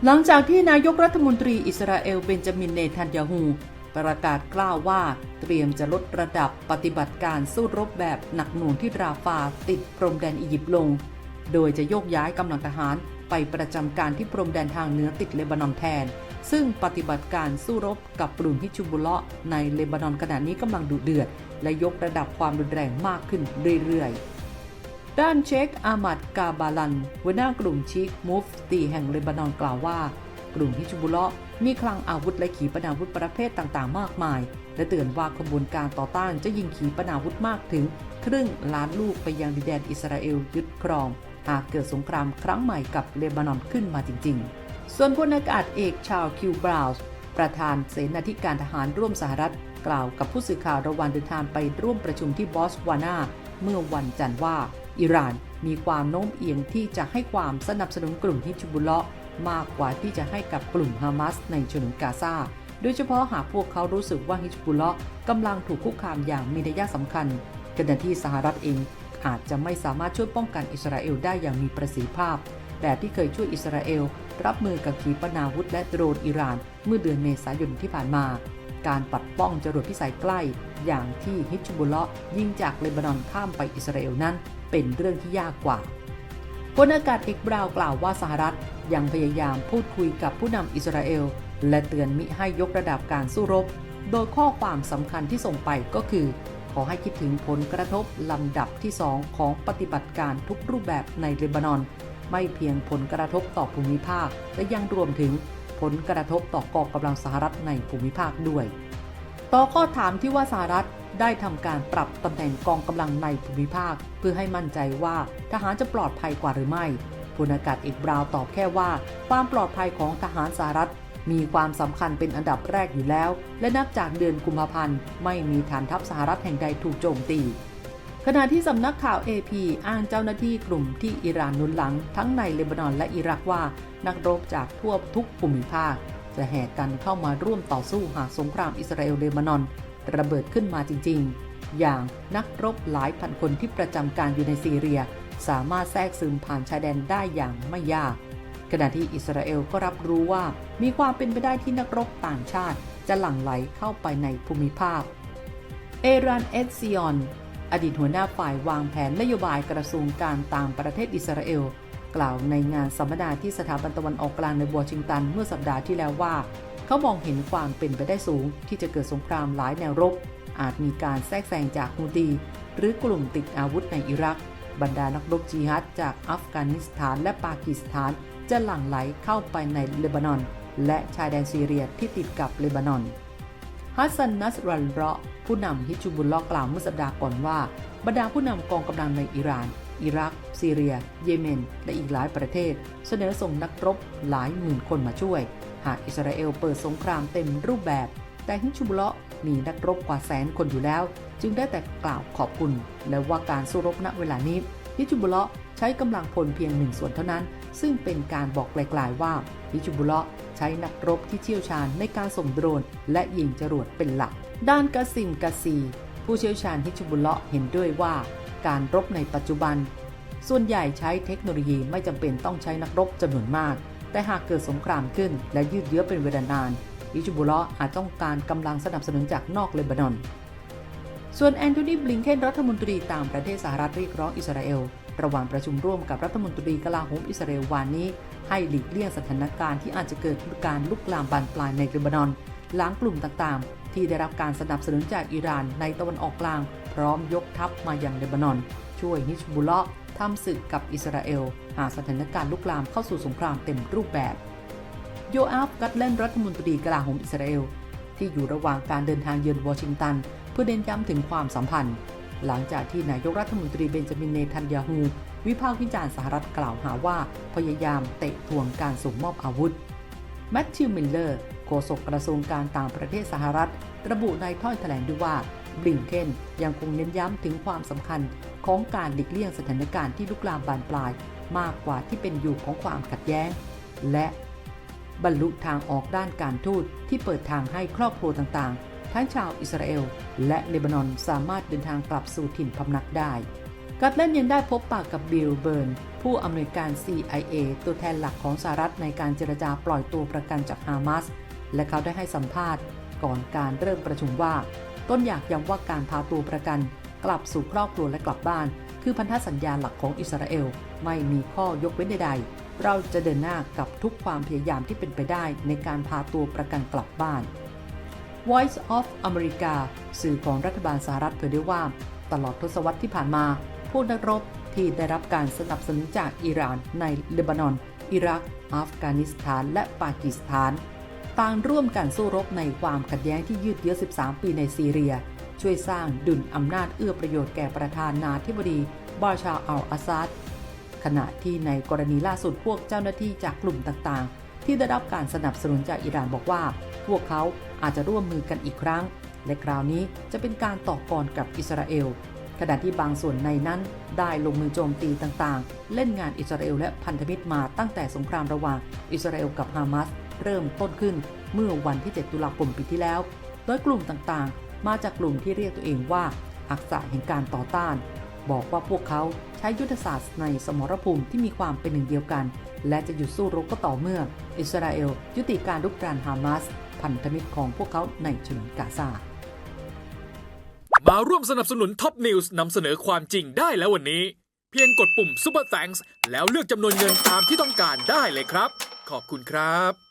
หลังจากที่นายกรัฐมนตรีอิสราเอลเบนจามินเนทันยาฮูประกาศกล่าวว่าเตรียมจะลดระดับปฏิบัติการสู้รบแบบหนักหน่วงที่ราฟาติดพรมแดนอียิปต์ลงโดยจะโยกย้ายกำลังทหารไปประจำการที่พรมแดนทางเหนือติดเลบานอนแทนซึ่งปฏิบัติการสู้รบกับกลุ่มฮิซบุลเราะห์ในเลบานอนขณะนี้กำลังดุเดือดและยกระดับความรุนแรงมากขึ้นเรื่อยๆด้านเชคอามัดกาบาลันหัวหน้ากลุ่มชิคมุฟตีแห่งเลบานอนกล่าวว่ากลุ่มฮิซบุลเราะห์มีคลังอาวุธและขีปนาวุธประเภทต่างๆมากมายและเตือนว่าขบวนการต่อต้านจะยิงขีปนาวุธมากถึงครึ่งล้านลูกไปยังดินแดนอิสราเอลยึดครองหากเกิดสงครามครั้งใหม่กับเลบานอนขึ้นมาจริงๆส่วนพลอากาศเอกชาร์ลคิวบราวน์ประธานเสนาธิการทหารร่วมสหรัฐกล่าวกับผู้สื่อข่าวระหว่างเดินทางไปร่วมประชุมที่บอสวานาเมื่อวันจันทร์ว่าอิหร่านมีความโน้มเอียงที่จะให้ความสนับสนุนกลุ่มฮิซบุลเราะห์มากกว่าที่จะให้กับกลุ่มฮามาสในฉนวนกาซาโดยเฉพาะหากพวกเขารู้สึกว่าฮิซบุลเราะห์กำลังถูกคุกคามอย่างมีนัยสำคัญขณะที่สหรัฐเองอาจจะไม่สามารถช่วยป้องกันอิสราเอลได้อย่างมีประสิทธิภาพแบบที่เคยช่วยอิสราเอลรับมือกับขีปนาวุธและโดรนอิหร่านเมื่อเดือนเมษายนที่ผ่านมาการปัดป้องจรวดพิสัยใกล้อย่างที่ฮิซบุลเราะห์ยิงจากเลบานอนข้ามไปอิสราเอลนั้นเป็นเรื่องที่ยากกว่าพลอากาศเอกบราวน์กล่าวว่าสหรัฐยังพยายามพูดคุยกับผู้นำอิสราเอลและเตือนมิให้ยกระดับการสู้รบโดยข้อความสำคัญที่ส่งไปก็คือขอให้คิดถึงผลกระทบลำดับที่2ของปฏิบัติการทุกรูปแบบในเลบานอนไม่เพียงผลกระทบต่อภูมิภาคและยังรวมถึงผลกระทบต่อกองกำลังสหรัฐในภูมิภาคด้วยต่อข้อถามที่ว่าสหรัฐได้ทำการปรับตำแหน่งกองกำลังในภูมิภาคเพื่อให้มั่นใจว่าทหารจะปลอดภัยกว่าหรือไม่พลอากาศเอกบราวน์ตอบแค่ว่าความปลอดภัยของทหารสหรัฐมีความสำคัญเป็นอันดับแรกอยู่แล้วและนับจากเดือนกุมภาพันธ์ไม่มีฐานทัพสหรัฐแห่งใดถูกโจมตีขณะที่สำนักข่าว AP อ้างเจ้าหน้าที่กลุ่มที่อิหร่านหนุนหลังทั้งในเลบานอนและอิรักว่านักรบจากทั่วทุกภูมิภาคจะแห่กันเข้ามาร่วมต่อสู้หากสงครามอิสราเอลเลบานอนระเบิดขึ้นมาจริงๆอย่างนักรบหลายพันคนที่ประจำการอยู่ในซีเรียสามารถแทรกซึมผ่านชายแดนได้อย่างไม่ยากขณะที่อิสราเอลก็รับรู้ว่ามีความเป็นไปได้ที่นักรบต่างชาติจะหลั่งไหลเข้าไปในภูมิภาคเอรานเอซิออนอดีตหัวหน้าฝ่ายวางแผนนโยบายกระทรวงการต่างประเทศอิสราเอลกล่าวในงานสัมมนาที่สถาบันตะวันออกกลางในวอชิงตันเมื่อสัปดาห์ที่แล้วว่าเขามองเห็นความเป็นไปได้สูงที่จะเกิดสงครามหลายแนวรบอาจมีการแทรกแซงจากฮูตีหรือกลุ่มติดอาวุธในอิรักบรรดานักรบจิฮัดจากอัฟกานิสถานและปากีสถานจะหลั่งไหลเข้าไปในเลบานอนและชายแดนซีเรียที่ติดกับเลบานอนฮัสซัน นัสรัลเราะห์ผู้นำฮิซบุลเราะห์กล่าวเมื่อสัปดาห์ก่อนว่าบรรดาผู้นำกองกำลังในอิหร่านอิรักซีเรียเยเมนและอีกหลายประเทศเสนอส่งนักรบหลายหมื่นคนมาช่วยหากอิสราเอลเปิดสงครามเต็มรูปแบบแต่ฮิซบุลเราะห์มีนักรบกว่าแสนคนอยู่แล้วจึงได้แต่กล่าวขอบคุณและว่าการสู้รบณเวลานี้ฮิซบุลเราะห์ใช้กำลังพลเพียง1 ส่วนเท่านั้นซึ่งเป็นการบอกไกลๆว่าฮิซบุลเราะห์ใช้นักรบที่เชี่ยวชาญในการส่งโดรนและยิงจรวดเป็นหลักด้านกาซิมกาซีผู้เชี่ยวชาญฮิซบุลเราะห์เห็นด้วยว่าการรบในปัจจุบันส่วนใหญ่ใช้เทคโนโลยีไม่จำเป็นต้องใช้นักรบจำนวนมากแต่หากเกิดสงครามขึ้นและยืดเยื้อเป็นเวลานานฮิซบุลเราะห์อาจต้องการกำลังสนับสนุนจากนอกเลบานอนส่วนแอนโทนี บลิงเคนรัฐมนตรีต่างประเทศสหรัฐเรียกร้องอิสราเอลระหว่างประชุมร่วมกับรัฐมนตรีกลาโหมอิสราเอลวานนี้ให้หลีกเลี่ยงสถานการณ์ที่อาจจะเกิดการลุกลามบานปลายในเลบานอนหลังกลุ่มต่างๆที่ได้รับการสนับสนุนจากอิหร่านในตะวันออกกลางพร้อมยกทัพมายังเลบานอนช่วยฮิซบุลเราะห์ทำศึกกับอิสราเอลหากสถานการณ์ลุกลามเข้าสู่สงครามเต็มรูปแบบโยอาฟ กัตเลนรัฐมนตรีกลาโหมอิสราเอลที่อยู่ระหว่างการเดินทางเยือนวอชิงตันเพื่อเน้นย้ำถึงความสัมพันธ์หลังจากที่นายกรัฐมนตรีเบนจามิน เนทันยาฮูวิพากษ์วิจารณ์สหรัฐกล่าวหาว่าพยายามเตะทวงการส่งมอบอาวุธแมทธิว มิลเลอร์โฆษกกระทรวงการต่างประเทศสหรัฐระบุในถ้อยแถลงด้วยว่าบลิงเคนยังคงเน้นย้ำถึงความสำคัญของการหลีกเลี่ยงสถานการณ์ที่ลุกลามบานปลายมากกว่าที่เป็นอยู่ของความขัดแย้งและบรรลุทางออกด้านการทูตที่เปิดทางให้ครอบครัวต่างๆทั้งชาวอิสราเอลและเลบานอนสามารถเดินทางกลับสู่ถิ่นพำนักได้กัตเลนยังได้พบปะกับบิลเบิร์น ผู้อำนวยการ CIA ตัวแทนหลักของสหรัฐในการเจรจาปล่อยตัวประกันจากฮามาสและเขาได้ให้สัมภาษณ์ก่อนการเริ่มประชุมว่าต้นอยากย้ำว่าการพาตัวประกันกลับสู่ครอบครัวและกลับบ้านคือพันธสัญญาหลักของอิสราเอลไม่มีข้อยกเว้นใดๆเราจะเดินหน้ากับทุกความพยายามที่เป็นไปได้ในการพาตัวประกันกลับบ้าน Voice of America สื่อของรัฐบาลสหรัฐเผยได้ว่าตลอดทศวรรษที่ผ่านมาพวกนักรบที่ได้รับการสนับสนุนจากอิหร่านในเลบานอนอิรักอัฟกานิสถานและปากีสถานต่างร่วมกันสู้รบในความขัดแย้งที่ยืดเยื้อ13 ปีในซีเรียช่วยสร้างดุลอำนาจเอื้อประโยชน์แก่ประธานาธิบดีบาชาอัลอาซัดขณะที่ในกรณีล่าสุดพวกเจ้าหน้าที่จากกลุ่มต่างๆที่ได้รับการสนับสนุนจากอิหร่านบอกว่าพวกเขาอาจจะร่วมมือกันอีกครั้งและคราวนี้จะเป็นการต่อกรกับอิสราเอลขณะที่บางส่วนในนั้นได้ลงมือโจมตีต่างๆเล่นงานอิสราเอลและพันธมิตรมาตั้งแต่สงครามระหว่างอิสราเอลกับฮามาสเริ่มต้นขึ้นเมื่อวันที่ 7 ตุลาคมปีที่แล้วโดยกลุ่มต่างๆมาจากกลุ่มที่เรียกตัวเองว่าอักษะแห่งการต่อต้านบอกว่าพวกเขาใช้ยุทธศาสตร์ในสมรภูมิที่มีความเป็นหนึ่งเดียวกันและจะหยุดสู้รบก็ต่อเมื่ออิสราเอลยุติการรุกรานฮามาสพันธมิตรของพวกเขาในฉนวนกาซามาร่วมสนับสนุนท็อปนิวส์นำเสนอความจริงได้แล้ววันนี้เพียงกดปุ่ม Super Thanks แล้วเลือกจำนวนเงินตามที่ต้องการได้เลยครับขอบคุณครับ